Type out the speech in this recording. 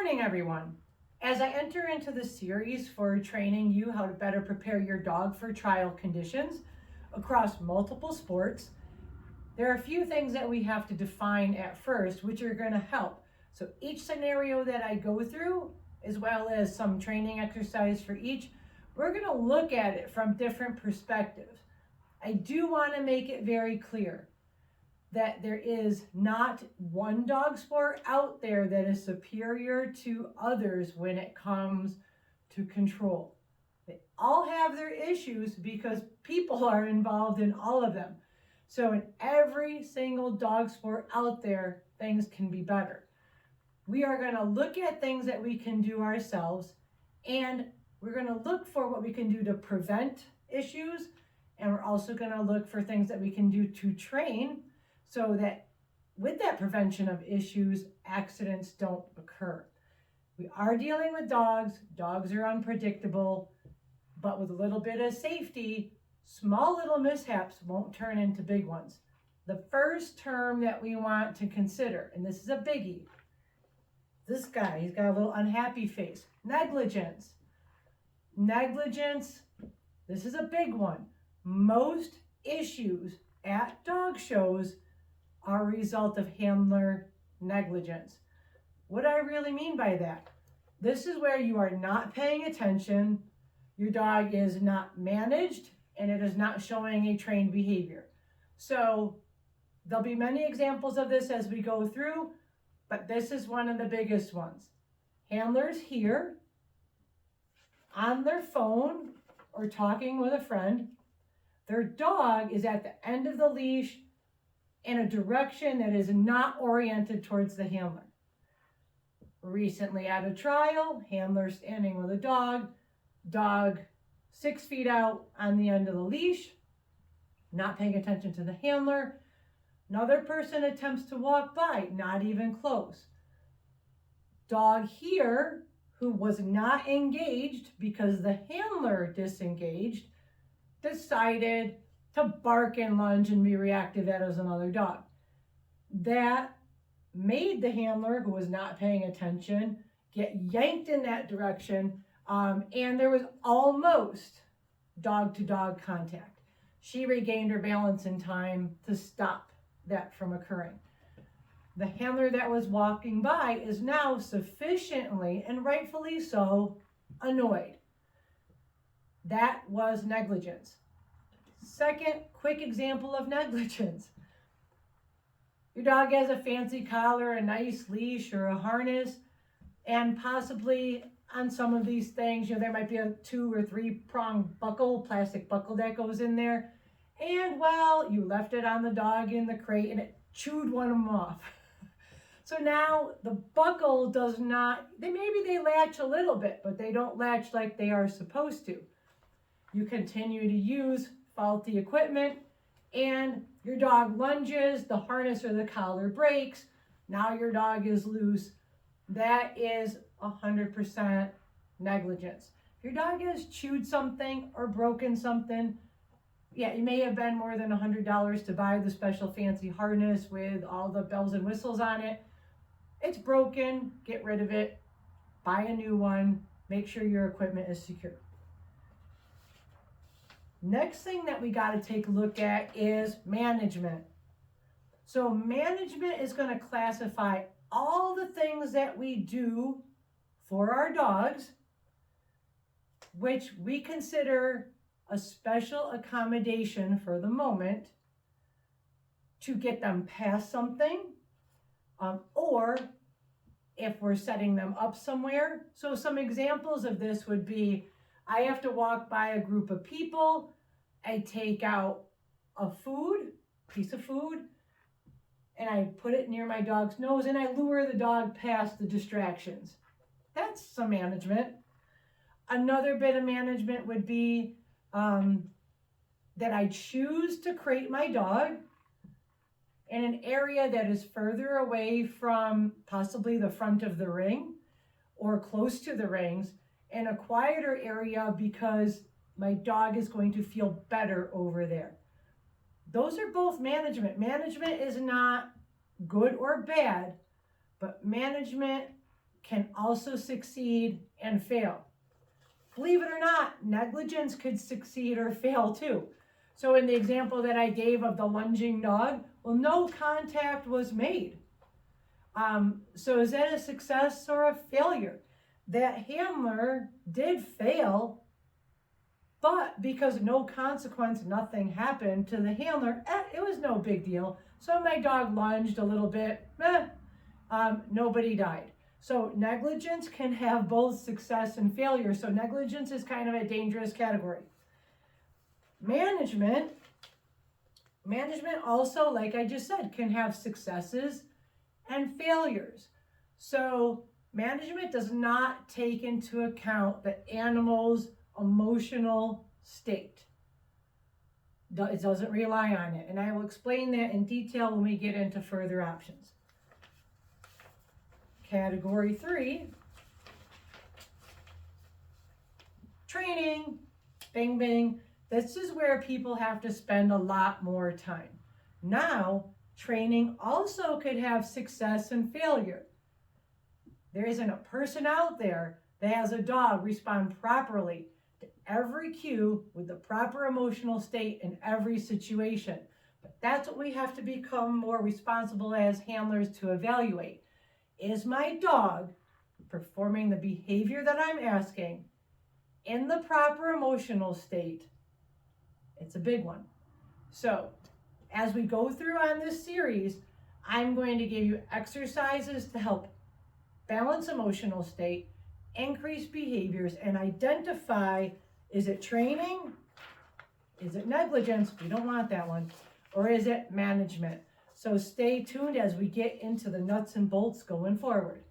morning, everyone. As I enter into the series for training you how to better prepare your dog for trial conditions across multiple sports, there are a few things that we have to define at first, which are going to help. So each scenario that I go through, as well as some training exercise for each, we're going to look at it from different perspectives. I do want to make it very clear that there is not one dog sport out there that is superior to others when it comes to control. They all have their issues because people are involved in all of them. So in every single dog sport out there, things can be better. We are going to look at things that we can do ourselves, and we're going to look for what we can do to prevent issues, and we're also going to look for things that we can do to train so that with that prevention of issues, accidents don't occur. We are dealing with dogs. Dogs are unpredictable, but with a little bit of safety, small little mishaps won't turn into big ones. The first term that we want to consider, and this is a biggie, this guy, he's got a little unhappy face. Negligence. Negligence, this is a big one. Most issues at dog shows are a result of handler negligence. What do I really mean by that? This is where you are not paying attention, your dog is not managed, and it is not showing a trained behavior. So there'll be many examples of this as we go through, but this is one of the biggest ones. Handlers here on their phone or talking with a friend. Their dog is at the end of the leash in a direction that is not oriented towards the handler. Recently at a trial, handler standing with a dog 6 feet out on the end of the leash, not paying attention to the handler. Another person attempts to walk by, not even close. Dog here, who was not engaged because the handler disengaged, decided to bark and lunge and be reactive as another dog. That made the handler, who was not paying attention, get yanked in that direction, and there was almost dog-to-dog contact. She regained her balance in time to stop that from occurring. The handler that was walking by is now sufficiently, and rightfully so, annoyed. That was negligence. Second quick example of negligence. Your dog has a fancy collar, a nice leash, or a harness, and possibly on some of these things, there might be a 2 or 3 prong buckle, plastic buckle that goes in there. And well, you left it on the dog in the crate and it chewed one of them off. So now the buckle does not, maybe they latch a little bit, but they don't latch like they are supposed to. You continue to use faulty equipment and your dog lunges, the harness or the collar breaks, now your dog is loose. That is 100% negligence. If your dog has chewed something or broken something, yeah, it may have been more than $100 to buy the special fancy harness with all the bells and whistles on it. It's broken, get rid of it, buy a new one, make sure your equipment is secure. Next thing that we got to take a look at is management. So management is going to classify all the things that we do for our dogs, which we consider a special accommodation for the moment to get them past something, or if we're setting them up somewhere. So some examples of this would be, I have to walk by a group of people, I take out a piece of food, and I put it near my dog's nose and I lure the dog past the distractions. That's some management. Another bit of management would be that I choose to crate my dog in an area that is further away from possibly the front of the ring or close to the rings, in a quieter area because my dog is going to feel better over there. Those are both management. Management is not good or bad, but management can also succeed and fail. Believe it or not, negligence could succeed or fail too. So in the example that I gave of the lunging dog, well, no contact was made. So is that a success or a failure? That handler did fail, but because no consequence, nothing happened to the handler, it was no big deal. So my dog lunged a little bit, nobody died. So negligence can have both success and failure. So negligence is kind of a dangerous category. Management also, like I just said, can have successes and failures. So management does not take into account the animal's emotional state. It doesn't rely on it. And I will explain that in detail when we get into further options. Category 3, training, bing, bing. This is where people have to spend a lot more time. Now, training also could have success and failure. There isn't a person out there that has a dog respond properly to every cue with the proper emotional state in every situation. But that's what we have to become more responsible as handlers to evaluate. Is my dog performing the behavior that I'm asking in the proper emotional state? It's a big one. So as we go through on this series, I'm going to give you exercises to help balance emotional state, increase behaviors, and identify, is it training? Is it negligence? We don't want that one. Or is it management? So stay tuned as we get into the nuts and bolts going forward.